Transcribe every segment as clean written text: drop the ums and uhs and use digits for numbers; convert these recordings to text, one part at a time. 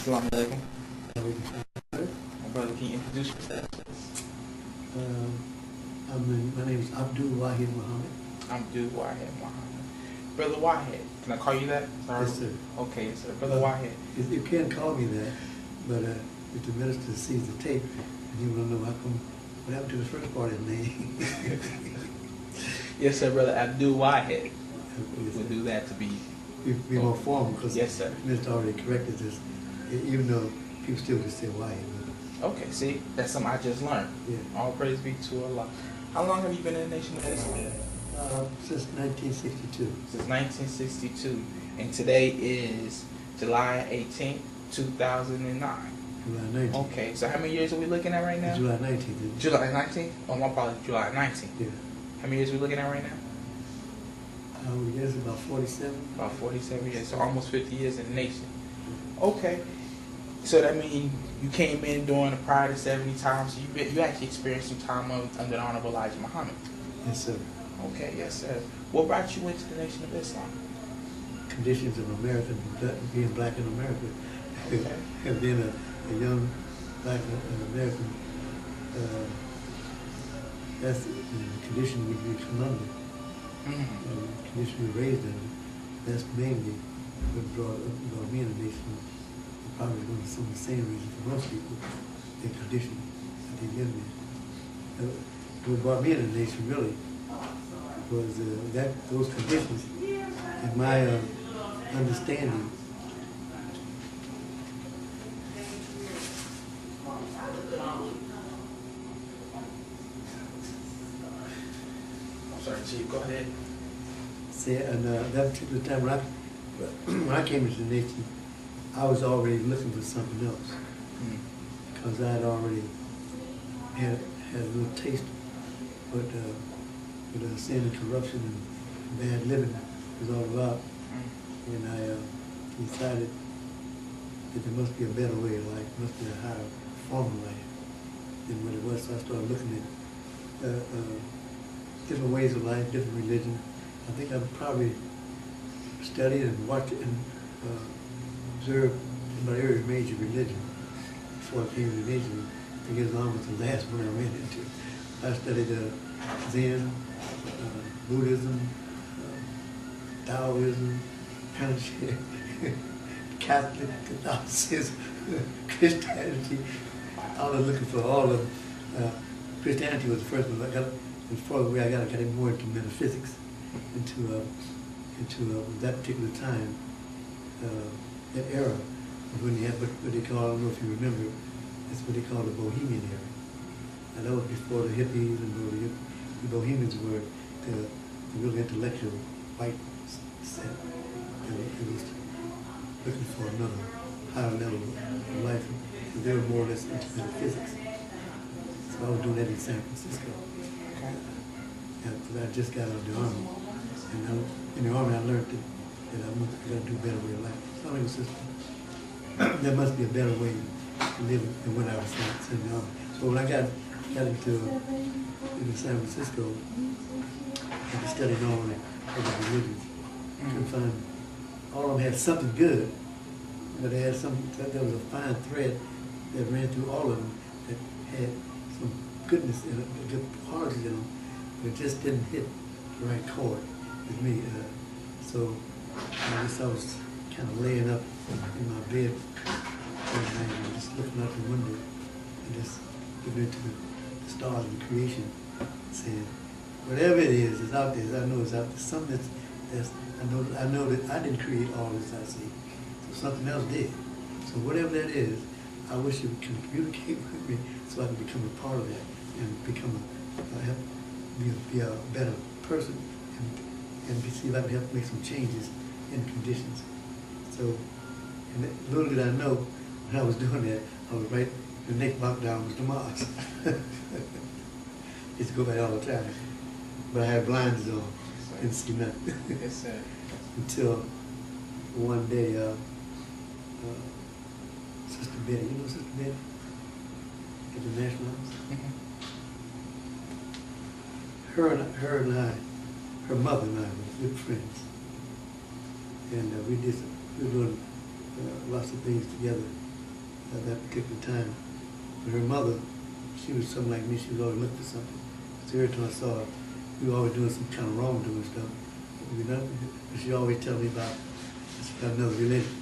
Assalamu alaikum. My brother, can you introduce yourself, please? My name is Abdul Wahid Muhammad. Abdul Wahid Muhammad. Brother Wahid, can I call you that? Sorry. Yes, sir. Okay, yes, sir. Brother Wahid. You can call me that, but if the minister sees the tape, he will know how come, what happened to the first part of the name. Yes, sir, Brother Abdul Wahid. Yes, We'll do that to be more formal, because yes, sir. the minister already corrected this, even though people still just say Wahid. Okay, see, that's something I just learned. Yeah. All praise be to Allah. How long have you been in the Nation of Islam? Since 1962. Since 1962. And today is July 18th, 2009. July 19th. Okay, so how many years are we looking at right now? July 19th. July 19th? Oh, my apologies, July 19th. Yeah. How many years are we looking at right now? We guess about 47. About 47 years, so almost 50 years in the nation. Okay, so that means you came in during the prior to 70 times, so you actually experienced some time under the Honorable Elijah Muhammad. Yes, sir. Okay, yes, sir. What brought you into the Nation of Islam? Conditions of America, being black in America, Okay. being a young black American, that's the condition we come under, the condition we were raised under. That's mainly what brought me in the nation. Probably one of some of the same reasons for most people, their condition that they live in. What brought me in the nation really was those conditions and my understanding. I'm sorry, Chief, go ahead. That particular time when I came into the nation, I was already looking for something else, because I had already had a little taste of what sin and corruption and bad living was all about. And I decided that there must be a better way of life, must be a higher form of life than what it was. So I started looking at different ways of life, different religion. I think I probably studied and watched and observed about every major religion before I came to the nation. I think Islam was the last one I ran into. I studied Zen, Buddhism, Taoism, Catholicism, Christianity. I was looking for all of them. Christianity was the first one. I got more into metaphysics, into that particular time, that era, when they had what they call, I don't know if you remember, that's what they call the Bohemian era. And that was before the hippies and the Bohemians were the really intellectual white set. It was looking for another higher level of life. And they were more or less into metaphysics. So I was doing that in San Francisco. Okay. Because I just got out of the Army. And in the Army I learned that I got to do a better way of life. It's not like a system. There must be a better way to live than when I was in the Army. So when I got into San Francisco, I studied all the religions. Couldn't find, all of them had something good, but they had there was a fine thread that ran through all of them that had some goodness in it, good qualities in them, but it just didn't hit the right chord with me. So I guess I was kind of laying up in my bed one night and just looking out the window and just looking into the stars and creation, saying, whatever it is out there. I know it's out there. Something that's I know that I didn't create all this I see. So something else did. So whatever that is, I wish you can communicate with me so I can become a part of that and become be a better person and see if I can help make some changes in conditions. So, and little did I know when I was doing that, I was right, the next block down was the mosque. Used to go by all the time. But I had blinders on, didn't see nothing. Yes, sir. Until one day, Sister Betty, you know Sister Betty? At the National House? Her and I, her mother and I were good friends. And we were doing lots of things together at that particular time. But her mother, she was something like me. She was always looking for something. So every time I saw her, we were always doing some kind of wrongdoing stuff. You know, she always tell me about another religion.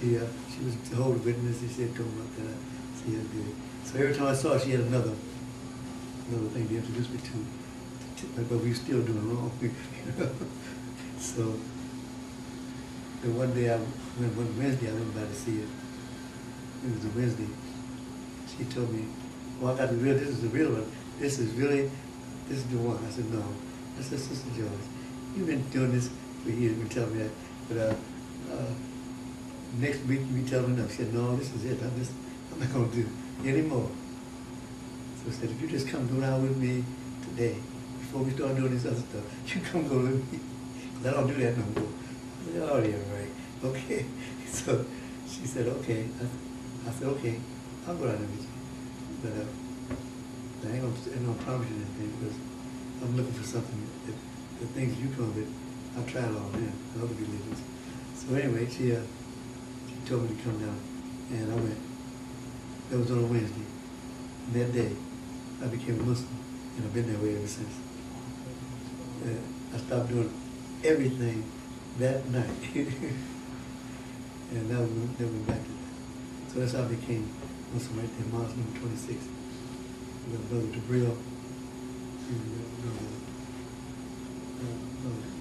She was the whole witness. She said, "Come up there." She had good. So every time I saw her, she had another thing to introduce me to, but we were still doing wrong. You know? So, and one day one Wednesday I went by to see her. It was a Wednesday. She told me, "Well, I got the real. This is the real one. This is the one." I said, "No." I said, "Sister George, you've been doing this for years. You've been telling me that, but next week you be telling me no." She said, "No, this is it. I'm not going to do it anymore." So I said, "If you just come go down with me today, before we start doing this other stuff, you come go with me. Because I don't do that no more." I said, "Oh, yeah, right. Okay." So she said, "Okay." I said, "Okay, I'll go down there with you. But I ain't gonna promise you anything because I'm looking for something that the things you come with, I've tried all of them, the other religions." So anyway, she told me to come down, and I went. That was on a Wednesday. And that day, I became a Muslim, and I've been that way ever since. I stopped doing everything that night, and that went back to that. So that's how I became Muslim right there, Mosque number 26. With Brother Jabril,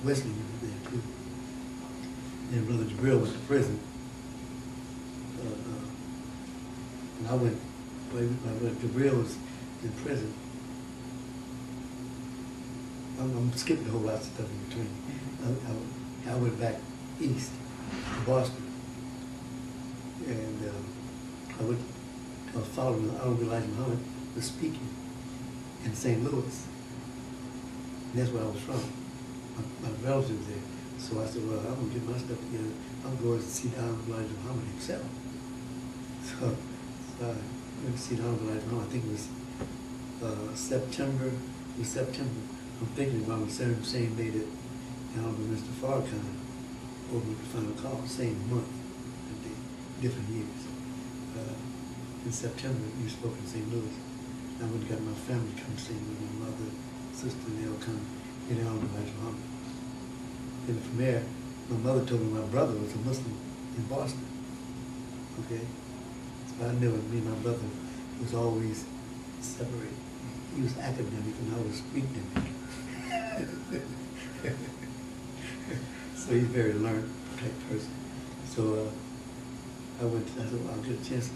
Wesley was there too. And Brother Jabril went to prison. And I went, when Jabril was in prison, I'm skipping a whole lot of stuff in between. I went back east to Boston, and I was following Elijah Muhammad was speaking in St. Louis. And that's where I was from. My relatives was there. So I said, "Well, I'm going to get my stuff together. I'm going to see Elijah Muhammad himself." So I went to see Elijah Muhammad. I think it was September. It was September. I'm thinking around the same day that Honorable Mr. Farrakhan opened the final call, same month, different years. In September, we spoke in St. Louis. I went and got my family to come sing with my mother, sister, and they'll come in Honorable Elijah Muhammad. Then from there, my mother told me my brother was a Muslim in Boston. Okay? So I knew me and my brother was always separated. He was academic and I was academic. So he's a very learned type person. So I said, "Well, I'll get a chance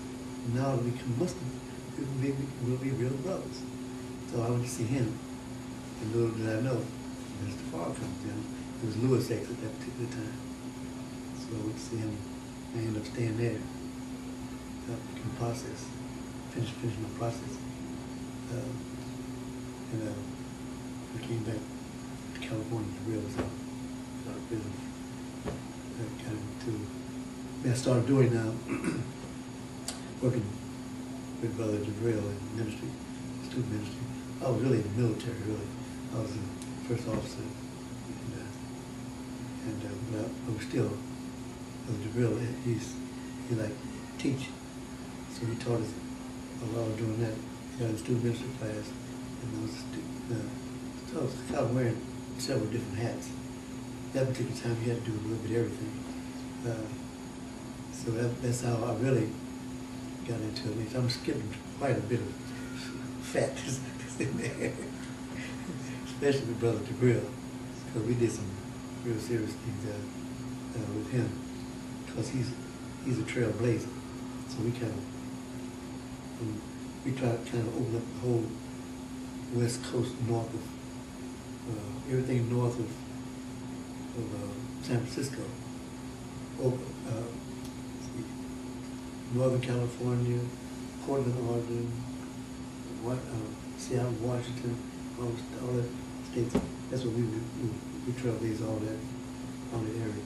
now to become Muslim. We'll be real brothers." So I went to see him. And little did I know, Mr. Farrakhan, it was Lewis X at that particular time. So I went to see him. I ended up staying there. In process, finish my process. And I came back to California to realize out of prison. I started doing working with Brother Jabril in ministry, student ministry. I was really in the military, really. I was the first officer. But I was still, Brother Jabril, he liked to teach. So he taught us while I was doing that. He got in student ministry class, and so I was kind of wearing several different hats. That particular time, you had to do a little bit of everything. So that's how I really got into it. I'm skipping quite a bit of fat in there, especially with Brother Jabril, because we did some real serious things with him, because he's a trailblazer. So we try to kind of open up the whole West Coast north of everything north of San Francisco, Northern California, Portland, Oregon, Seattle, Washington, all that states. That's what we trailblaze all that area.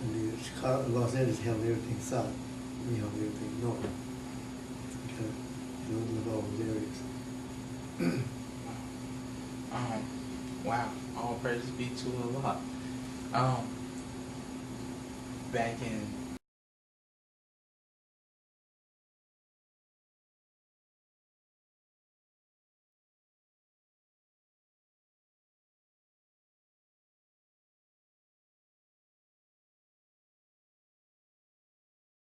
And the Chicago, Los Angeles held everything south. We held everything north. Kind of open up all those areas. Wow. All praise be to Allah. Back in